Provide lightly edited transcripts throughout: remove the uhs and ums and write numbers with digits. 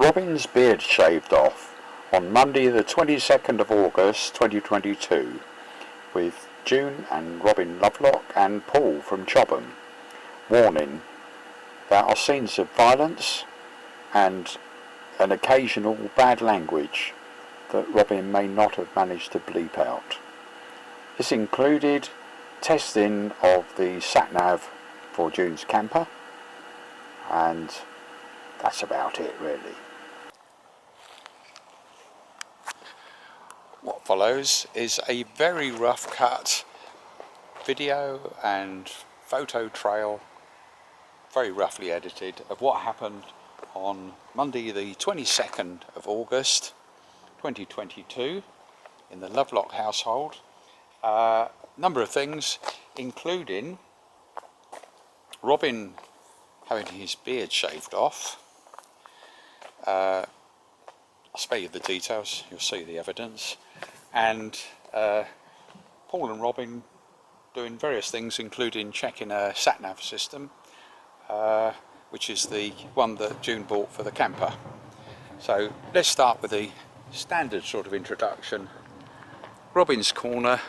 Robin's beard shaved off on Monday the 22nd of August 2022 with June and Robin Lovelock and Paul from Chobham. Warning, there are scenes of violence and an occasional bad language that Robin may not have managed to bleep out. This included testing of the SatNav for June's camper, and that's about it really. What follows is a very rough cut video and photo trail, very roughly edited, of what happened on Monday the 22nd of August 2022 in the Lovelock household. Number of things, including Robin having his beard shaved off. I'll spare you the details, you'll see the evidence. And Paul and Robin doing various things, including checking a SatNav system, which is the one that June bought for the camper. So let's start with the standard sort of introduction. Robin's corner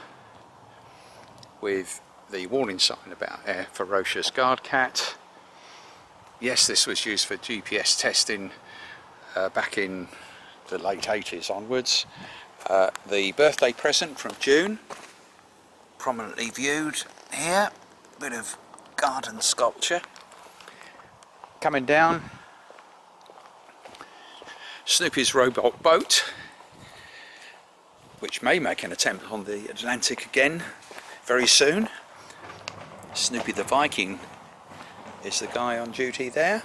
with the warning sign about a ferocious guard cat. Yes, this was used for GPS testing back in the late 80s onwards. The birthday present from June, prominently viewed here, bit of garden sculpture. Coming down, Snoopy's robot boat, which may make an attempt on the Atlantic again very soon. Snoopy the Viking is the guy on duty there.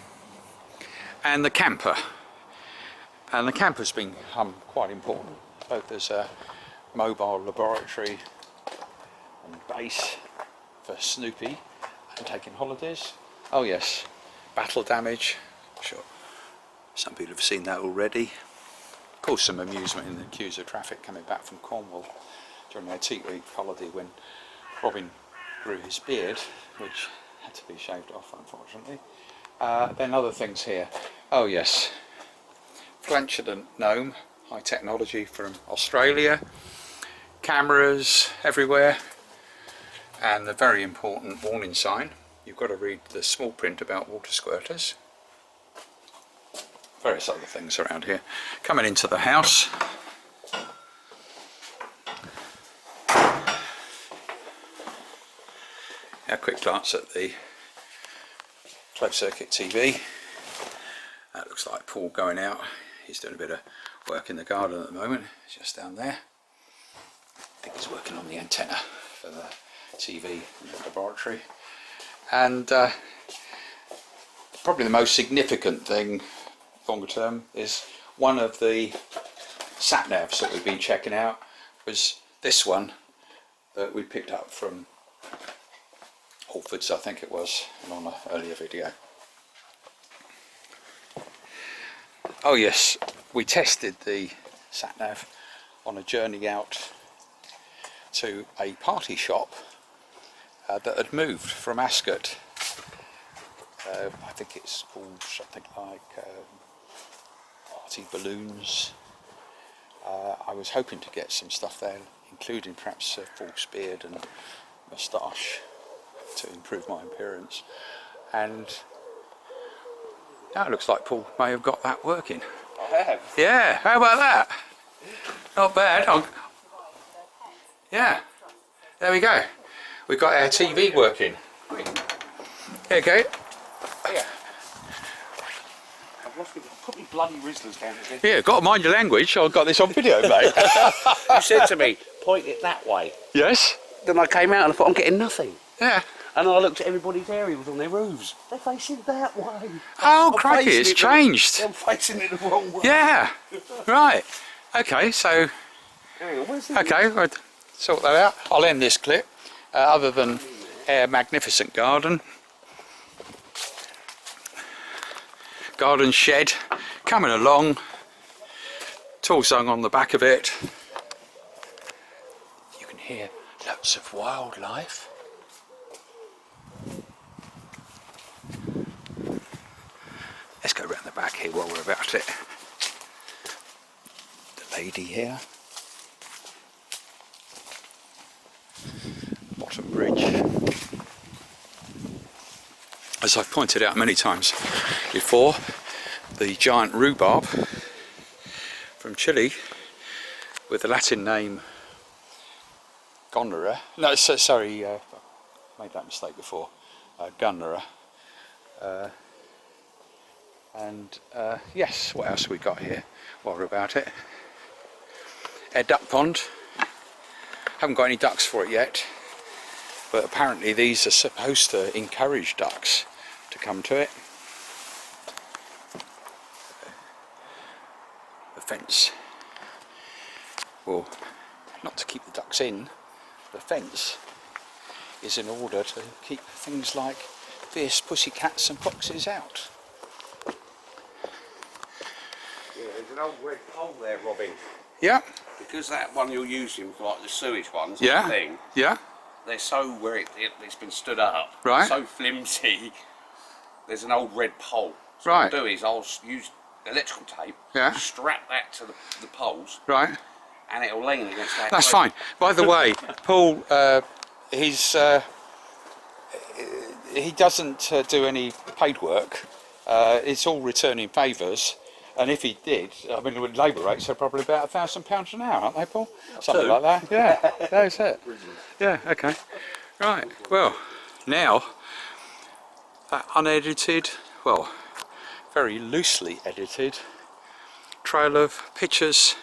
And the camper. And the camper's been quite important, both as a mobile laboratory and base for Snoopy and taking holidays. Oh yes, battle damage. I'm sure some people have seen that already. Caused some amusement in the queues of traffic coming back from Cornwall during their teak-week holiday when Robin grew his beard, which had to be shaved off unfortunately. Then other things here. Oh yes, flatulent gnome, high technology from Australia, cameras everywhere, and the very important warning sign. You've got to read the small print about water squirters. Various other things around here. Coming into the house, a quick glance at the closed circuit TV. That looks like Paul going out. He's doing a bit of work in the garden at the moment. He's just down there. I think he's working on the antenna for the TV in the laboratory. And probably the most significant thing longer term is one of the SatNavs that we've been checking out was this one that we picked up from Alfords, I think it was, on an earlier video. Oh yes, we tested the SatNav on a journey out to a party shop that had moved from Ascot. I think it's called something like Party Balloons. I was hoping to get some stuff there, including perhaps a false beard and moustache to improve my appearance. And now it looks like Paul may have got that working. I have. Yeah, how about that? Not bad. Yeah, there we go. We've got our TV working. There you go. Yeah. I've lost it. Put me bloody Rizzlers down again. Yeah, got to mind your language. I've got this on video, mate. You said to me, point it that way. Yes. Then I came out and I thought, I'm getting nothing. Yeah. And I looked at everybody's aerials on their roofs. They're facing that way. Oh, crikey, it's changed. I'm facing it the wrong way. Yeah. Right. Okay, so... Hang on, where's the... Okay, I'll sort that out. I'll end this clip. Other than our magnificent garden. Garden shed coming along. Tall sung on the back of it. You can hear lots of wildlife. Let's go around the back here while we're about it. lady here. Bottom bridge. As I've pointed out many times before, the giant rhubarb from Chile, with the Latin name Gonorrhea. No, sorry, I made that mistake before. Gonorrhea. Yes, what else have we got here while we're about it? A duck pond. Haven't got any ducks for it yet, but apparently these are supposed to encourage ducks to come to it. The fence, well, not to keep the ducks in, the fence is in order to keep things like fierce pussycats and foxes out. Yeah, there's an old red pole there, Robin. Yeah. Because that one you're using for like the sewage ones, Yeah. thing, Yeah. they're so where it's been stood up, Right. so flimsy. There's an old red pole. So Right. what I'll do is I'll use electrical tape, Yeah. strap that to the poles, Right. and it'll lean against that. That's fine. By the way, Paul, he doesn't do any paid work. It's all returning favours. And if he did, I mean, with labour rates are probably about £1,000 an hour, aren't they, Paul? Something like that. Yeah, that's it. Yeah, okay. Right, well, now, that unedited, well, very loosely edited trail of pictures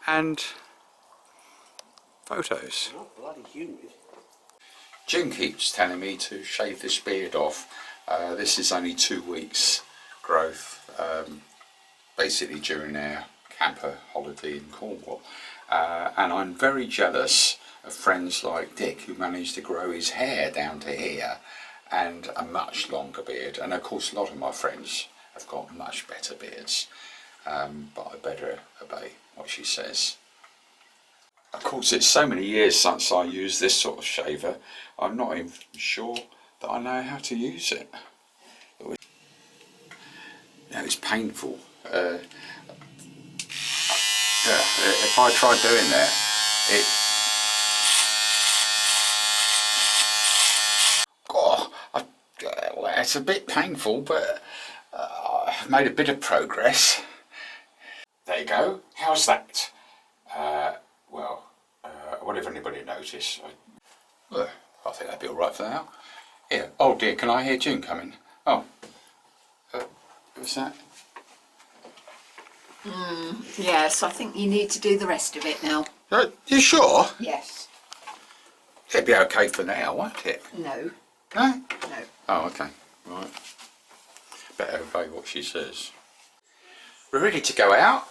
and photos. Oh, bloody humid. June keeps telling me to shave this beard off. This is only 2 weeks growth. Basically during our camper holiday in Cornwall, and I'm very jealous of friends like Dick who managed to grow his hair down to here and a much longer beard, and of course a lot of my friends have got much better beards, but I better obey what she says. Of course it's so many years since I used this sort of shaver, I'm not even sure that I know how to use it. It's painful. If I try doing that, it's a bit painful, but I've made a bit of progress. There you go. How's that? Well, I wonder if anybody noticed. I think that'd be all right for now. Yeah. Oh dear, can I hear June coming? Oh, what's that? Yes, I think you need to do the rest of it now. You sure? Yes. It'd be okay for now, won't it? No. No? No. Oh, okay. Right. Better obey what she says. We're ready to go out.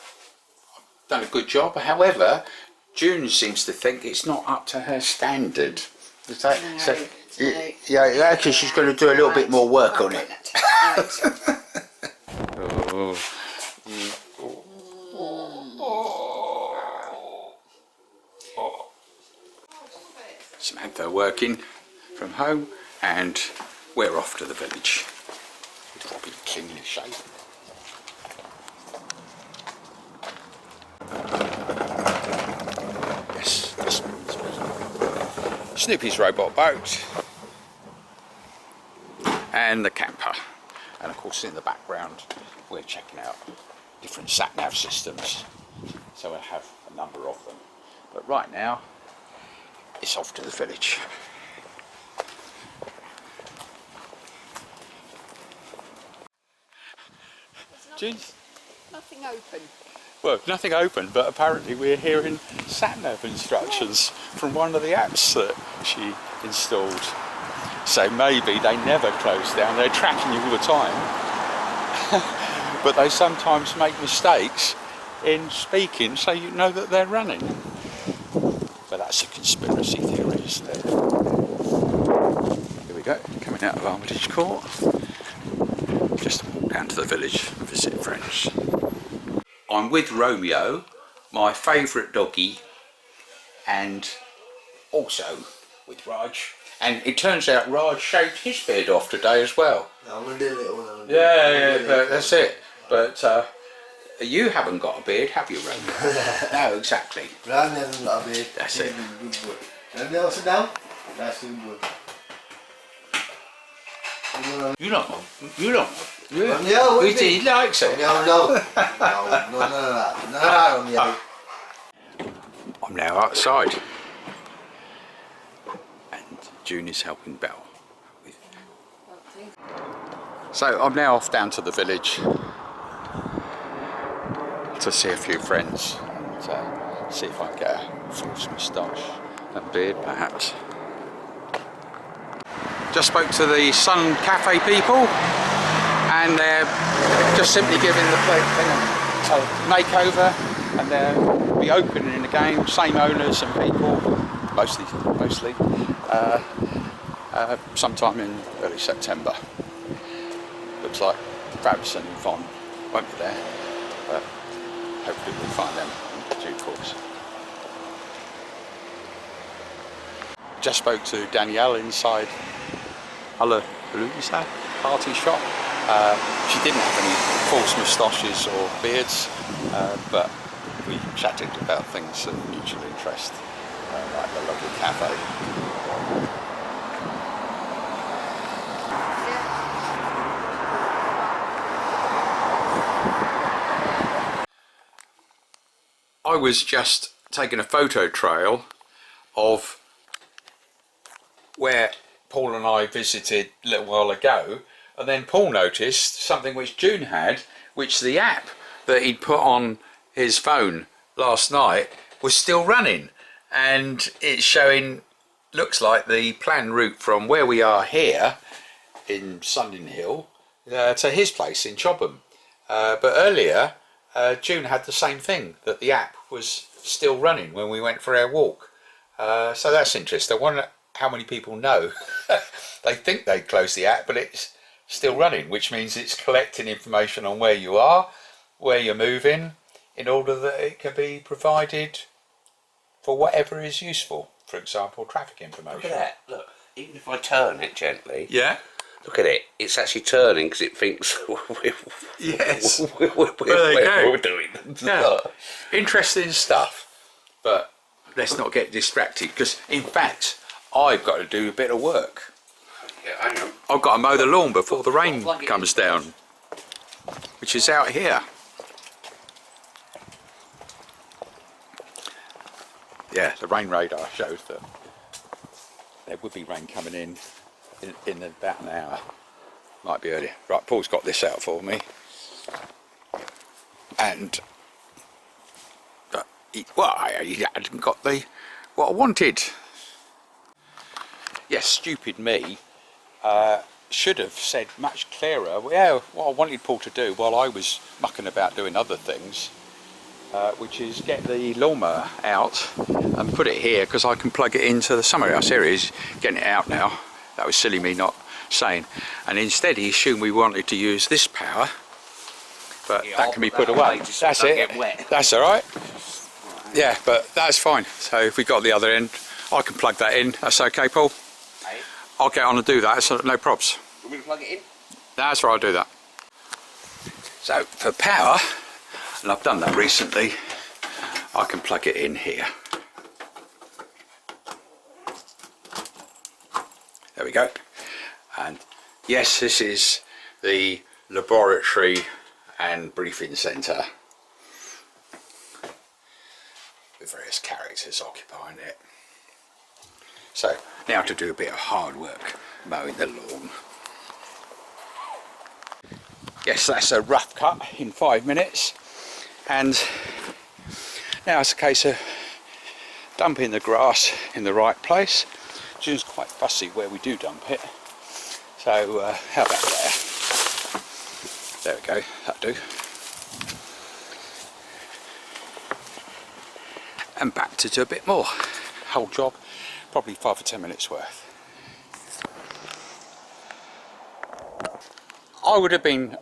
Done a good job. However, June seems to think it's not up to her standard. Is that, No, so, no. yeah, actually she's going to do a little bit more work on it. Right. Oh. Samantha working from home, and we're off to the village with Robbie cleaning his shave. Yes, this one's Snoopy's robot boat and the camper, and of course in the background we're checking out different SatNav systems, so we'll have a number of them, but right now it's off to the village. Nothing open. Well, nothing open, but apparently we're hearing SatNav instructions from one of the apps that she installed. So maybe they never close down, they're tracking you all the time. But they sometimes make mistakes in speaking so you know that they're running. But that's a conspiracy theory, isn't it? Here we go, coming out of Armitage Court. Just walk down to the village and visit friends. I'm with Romeo, my favourite doggy, and also with Raj. And it turns out Raj shaved his beard off today as well. I'm going to do a little one. Yeah, that's it. But You haven't got a beard, have you, Roman? No, exactly. Ron hasn't got a beard. That's it. Let me sit down. That's too good. You don't know. You don't know. Yeah. No, what do you He likes it. No. No. I'm now outside. And June is helping Belle. So I'm now off down to the village to see a few friends and see if I can get a false moustache and beard perhaps. Just spoke to the Sun Cafe people and they're just simply giving the place a makeover and they'll be opening again, same owners and people, mostly sometime in early September. Looks like Fabs and Yvonne won't be there, but hopefully we'll find them in due course. Just spoke to Danielle inside Halleluja party shop. She didn't have any false moustaches or beards, but we chatted about things of mutual interest, like the local cafe. I was just taking a photo trail of where Paul and I visited a little while ago, and then Paul noticed something which June had, which the app that he'd put on his phone last night was still running, and it's showing, looks like the planned route from where we are here in Sunninghill to his place in Chobham. But earlier June had the same thing, that the app was still running when we went for our walk. So that's interesting. I wonder how many people know. They think they closed the app, but it's still running, which means it's collecting information on where you are, where you're moving, in order that it can be provided for whatever is useful. For example, traffic information. Look at that. Look, even if I turn it gently. Yeah. Look at it. It's actually turning because it thinks Yes. we're doing. Yeah. Interesting stuff, but let's not get distracted, because in fact I've got to do a bit of work. Yeah, I know. I've got to mow the lawn before the rain comes down, which is out here. Yeah, the rain radar shows that there would be rain coming in about an hour. Might be earlier. Right, Paul's got this out for me, and he hadn't got what I wanted. Yes, stupid me. Should have said much clearer. Yeah, what I wanted Paul to do while I was mucking about doing other things, which is get the lawnmower out and put it here, because I can plug it into the Summerhouse. Here it is, getting it out now. That was silly me not saying. And instead he assumed we wanted to use this power, but Yeah, that I'll can be put put that away. away just so That's it don't it. get wet. That's all right. Yeah, but that's fine. So if we got the other end, I can plug that in. That's okay, Paul? Hey, I'll get on and do that, so no probs. want me to plug it in? That's right, I'll do that. So for power, and I've done that recently, I can plug it in here. There we go. And yes, this is the laboratory and briefing centre with various characters occupying it. So now to do a bit of hard work, mowing the lawn. Yes, that's a rough cut in 5 minutes, and now it's a case of dumping the grass in the right place. June's quite fussy where we do dump it, so how about there? There we go, that'll do. And back to do a bit more. Whole job, probably 5 or 10 minutes worth. I would have been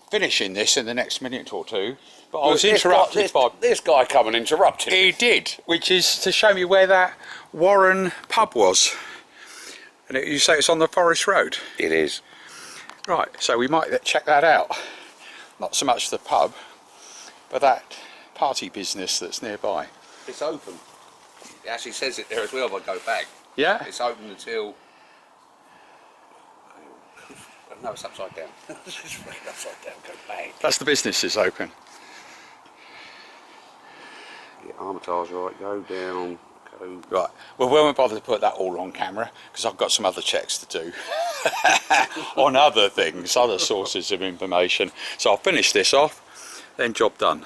finishing this in the next minute or two, but I was interrupted by... This guy come and interrupted. He did, which is to show me where that Warren pub was. And you say it's on the Forest Road? It is. Right, so we might check that out. Not so much the pub, But that party business that's nearby. It's open. It actually says it there as well if I go back. Yeah? It's open until... No, it's upside down. It's fucking upside down, go back. That's the business is open. Yeah, Armitage, right, go down, go... Right, well we won't bother to put that all on camera because I've got some other checks to do on other things, other sources of information. So I'll finish this off, then job done.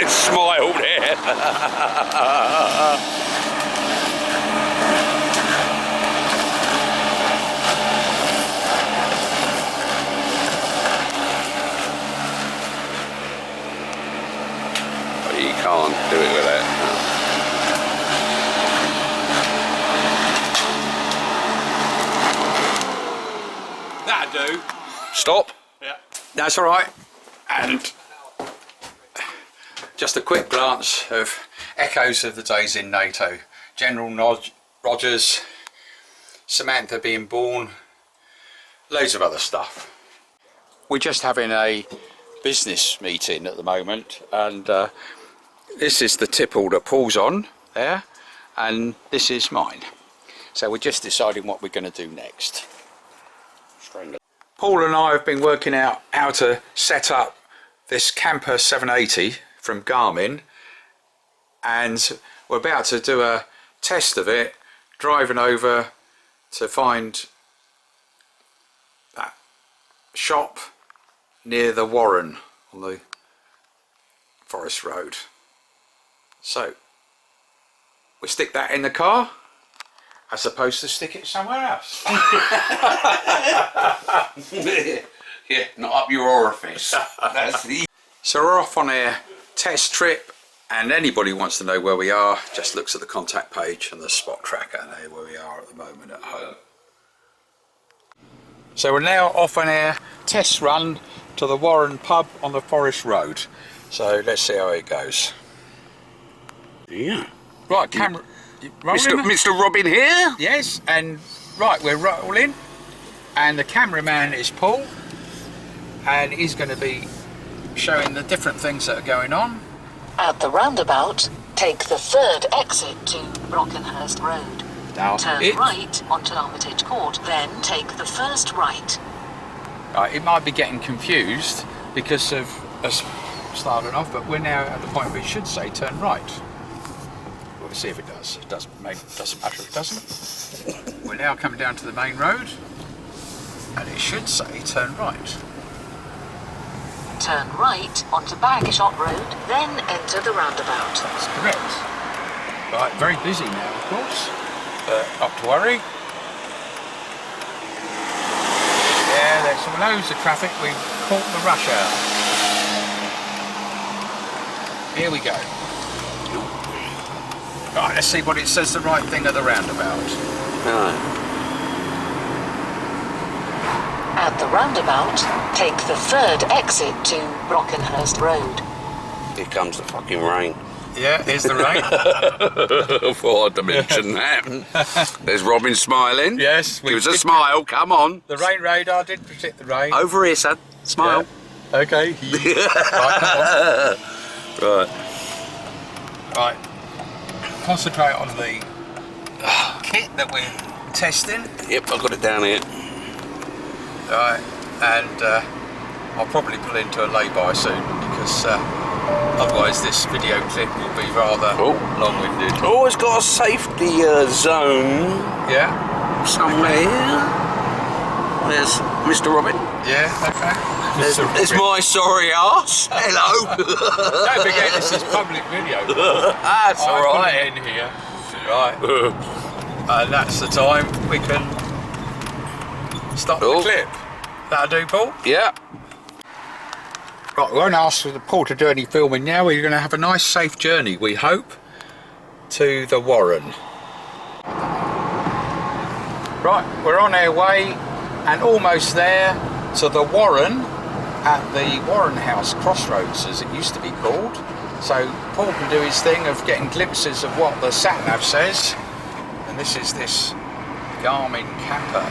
Smile there. You can't do it with that. That'll do. Stop. Yeah. That's all right. And just a quick glance of echoes of the days in NATO. General Rogers, Samantha being born, loads of other stuff. We're just having a business meeting at the moment, and this is the tipple that pulls on there, and this is mine. So we're just deciding what we're going to do next. Paul and I have been working out how to set up this Camper 780 from Garmin, and we're about to do a test of it, driving over to find that shop near the Warren on the Forest Road. So we stick that in the car as opposed to stick it somewhere else. Yeah, not up your orifice. That's the... So we're off on a test trip, and anybody who wants to know where we are just looks at the contact page and the spot tracker and know where we are at the moment at home. So we're now off on our test run to the Warren pub on the Forest Road. So let's see how it goes. Yeah. Right, camera. Mr. Robin here? Yes, and right, we're rolling, and the cameraman is Paul, and he's going to be showing the different things that are going on. At the roundabout, take the third exit to Brockenhurst Road. Now, Turn right onto Armitage Court, then take the first right. Right, it might be getting confused because of us starting off, but we're now at the point where it should say turn right. We'll see if it does. It doesn't matter if it doesn't. We're now coming down to the main road, and it should say turn right. Turn right onto Bagshot Road, then enter the roundabout. That's correct. Right, very busy now, of course, but not to worry. Yeah, there's loads of traffic. We've caught the rush hour. Here we go. Right, let's see what it says the right thing at the roundabout. At the roundabout, take the third exit to Brockenhurst Road. Here comes the fucking rain. Yeah, here's the rain. I thought I'd mention that. There's Robin smiling. Yes. Give us a smile, come on. The rain radar did predict the rain. Over here, son. Smile. Yeah. Okay. Right, come on. Right. Right. Concentrate on the kit that we're testing. Yep, I've got it down here. Right, and I'll probably pull into a lay-by soon because otherwise this video clip will be rather long-winded. Oh, it's got a safety zone. Yeah? Somewhere. There's Mr. Robin. Yeah, okay. There's my sorry ass. Hello. Don't forget this is public video. That's alright. In here. Right. And that's the time we can stop the clip. That'll do, Paul? Yeah. Right, we won't ask for Paul to do any filming now. We're going to have a nice safe journey, we hope, to the Warren. Right, we're on our way and almost there to the Warren at the Warren House Crossroads, as it used to be called. So Paul can do his thing of getting glimpses of what the SatNav says, and and this is this Garmin Camper,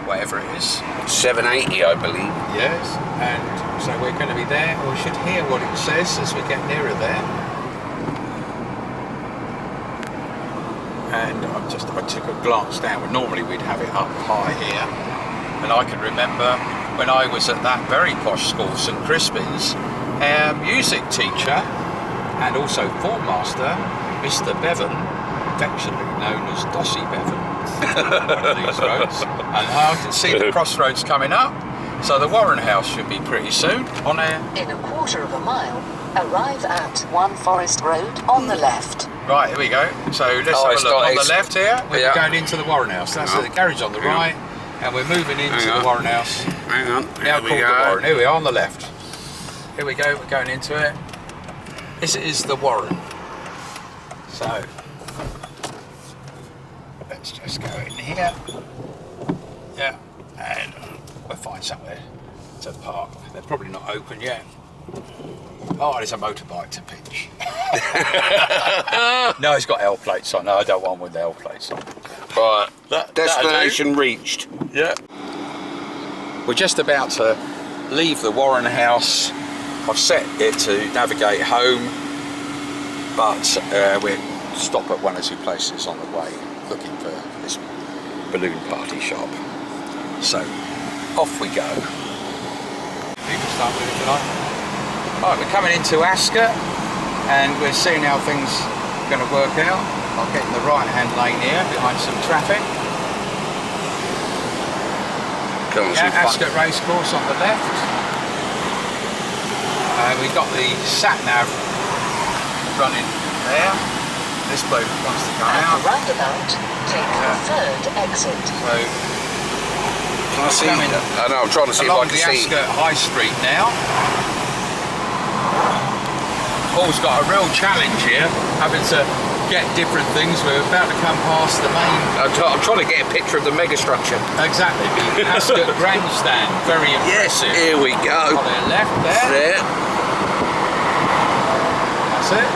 whatever it is. 780, I believe. Yes, and so we're going to be there. We should hear what it says as we get nearer there. And I took a glance down. Normally we'd have it up high here, and I can remember when I was at that very posh school, St Crispin's, our music teacher and also form master, Mr Bevan, affectionately known as Dossie Bevan, one of these roads, and I can see the crossroads coming up, so the Warren House should be pretty soon on our... In a quarter of a mile, arrive at One Forest Road on the left. Right, here we go. So let's have a look on the left here. We're going into the Warren House. That's the garage on the right, and we're moving into the Warren House. Hang on. Now called the Warren. Here we are on the left. Here we go. We're going into it. This is the Warren. So let's just go in here. Yeah, and we'll find somewhere to park. They're probably not open yet. Oh, there's a motorbike to pitch. No, it's got L plates on. No, I don't want one with L plates on. Right, destination reached. Yeah. We're just about to leave the Warren House. I've set it to navigate home, but we'll stop at one or two places on the way looking for this balloon party shop. So, off we go. You can start with it if you like. Right, we're coming into Ascot and we're seeing how things are going to work out. I'll get in the right hand lane here behind some traffic. Ascot Racecourse on the left. We've got the SatNav running there. This bloke wants to come out. At the roundabout, take the third exit. So, can I see? I know, I'm trying to see if I can see. Along the Ascot High Street now. Paul's got a real challenge here, having to get different things. We're about to come past the main... I'm trying to get a picture of the megastructure. Exactly, the Ascot Grandstand, very impressive. Yes, here we go. On the left there. There. That's it.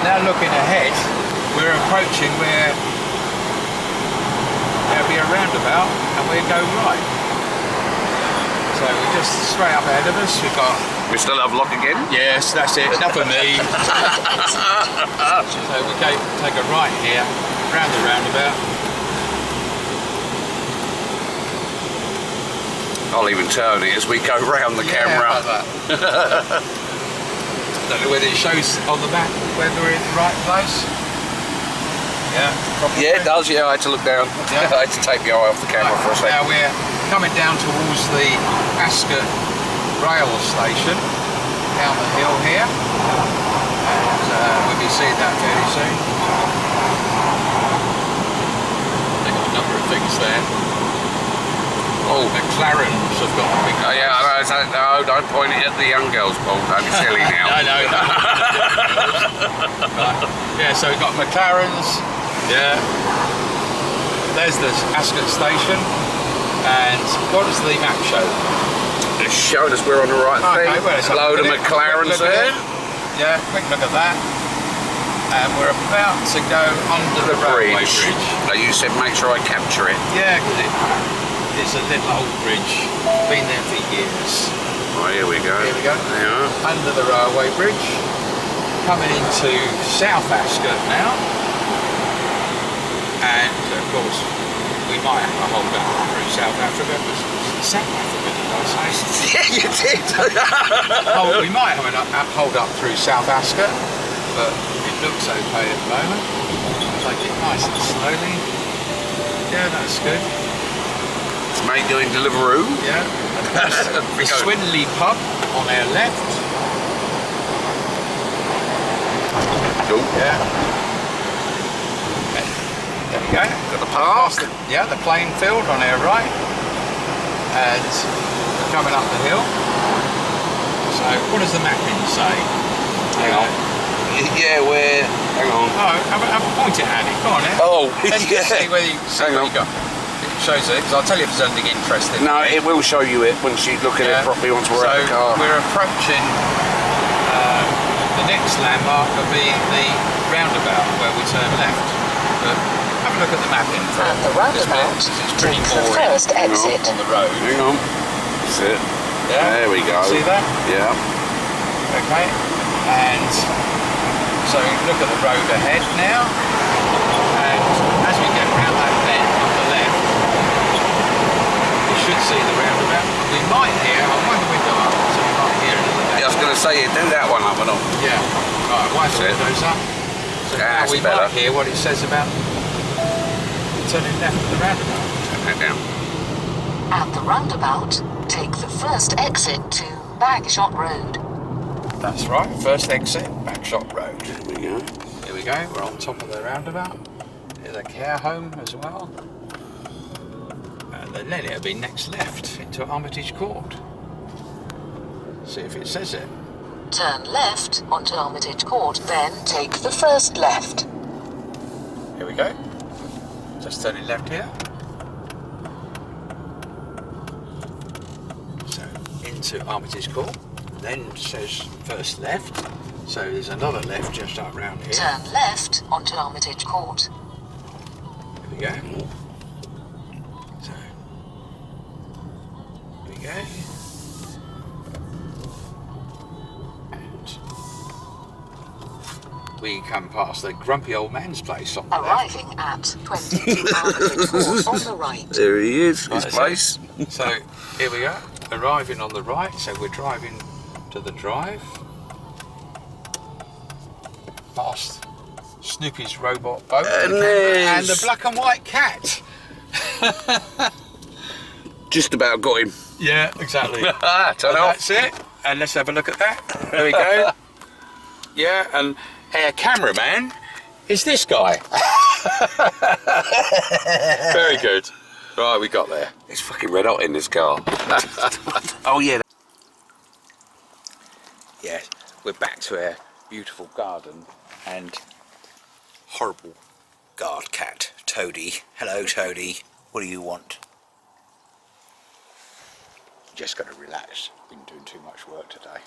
Now looking ahead, we're approaching where there'll be a roundabout and we go right. So we're just straight up ahead of us. We've got... Mr Lovelock again? Yes, that's it. Enough of me. So we take a right here, round the roundabout. I'll even turn it as we go round the camera. Like that. Don't know whether it shows on the map whether we're in the right place. Yeah, probably. Yeah, it does. Yeah, I had to look down. Yeah. I had to take the eye off the camera for a second. Now we're coming down towards the Ascot rail station down the hill here, and we'll be seeing that fairly soon. They've got a number of things there. Oh, McLarens have got a big... Oh yeah, no, don't point it at the young girls, Paul. Don't be silly now. No. Right. Yeah, so we've got McLarens. Yeah. There's the Ascot station. And what does the map show? It's showing us we're on the right thing. Well, a load of McLarens there. Yeah, quick look at that. And we're about to go under the railway bridge. Now you said make sure I capture it. Yeah, because it's a little old bridge. Been there for years. Oh, here we go. Here we go. Yeah. Under the railway bridge. Coming into South Ascot now. And of course, we might have to hold up through South Africa. South Africa, did I say? Yeah, you did. We might have to hold up through South Ascot, but it looks okay at the moment. Take it nice and slowly. Yeah, that's good. Mate doing Deliveroo. Yeah. The Swinley pub on our left. Oh. Yeah. There we go. Got the park. Yeah, the playing field on our right. And we're coming up the hill. So what does the mapping say? Hang on. Yeah, we're... Hang on. Oh, have a point it at it. Go on then. Oh, Then you can see whether you Hang on. you got. It shows it, because I'll tell you if there's anything interesting. No, it will show you it once you look at it properly once we're at the car. We're approaching the next landmark will be the roundabout where we turn left. But have a look look at the map in for At the roundabout, it's pretty take the boring first exit. on the road. Hang on. That's it. Yeah. There we go. See that? Yeah. Okay. And so look at the road ahead now. And as we get round that bend on the left, we should see the roundabout. We might hear, I wonder if we go up, so we might hear it at the Yeah, I was going to say, you do that one up and on. Yeah. Right, wipe the That's it. windows up. So now That's we better. might hear what it says about turning left at the roundabout. Turn that down. At the roundabout, take the first exit to Bagshot Road. That's right, first exit, Backshot Road. There we go. Here we go, we're on top of the roundabout. There's a care home as well. And then it'll be next left into Armitage Court. See if it says it. Turn left onto Armitage Court, then take the first left. Here we go. Just turning left here. So into Armitage Court. Then it says first left. So there's another left just up round here. Turn left onto Armitage Court. Here we go. So here we go. And we come past the grumpy old man's place on the left. Arriving at 22 Armitage Court on the right. There he is, his Right, place. So here we go, arriving on the right, so we're driving to the drive. Past Snoopy's robot boat And and there's- the black and white cat. Just about got him. Yeah, exactly. Turn And off. that's it. And let's have a look at that. There we go. Yeah, and our cameraman is this guy. Very good. Right, we got there. It's fucking red hot in this car. Oh yeah. Yes, we're back to our beautiful garden and horrible guard cat, Toady. Hello, Toady. What do you want? Just got to relax. Been doing too much work today.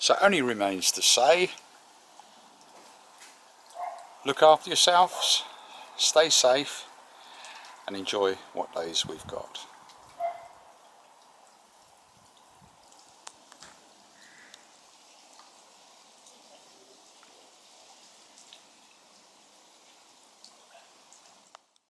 So it only remains to say, look after yourselves, stay safe, and enjoy what days we've got.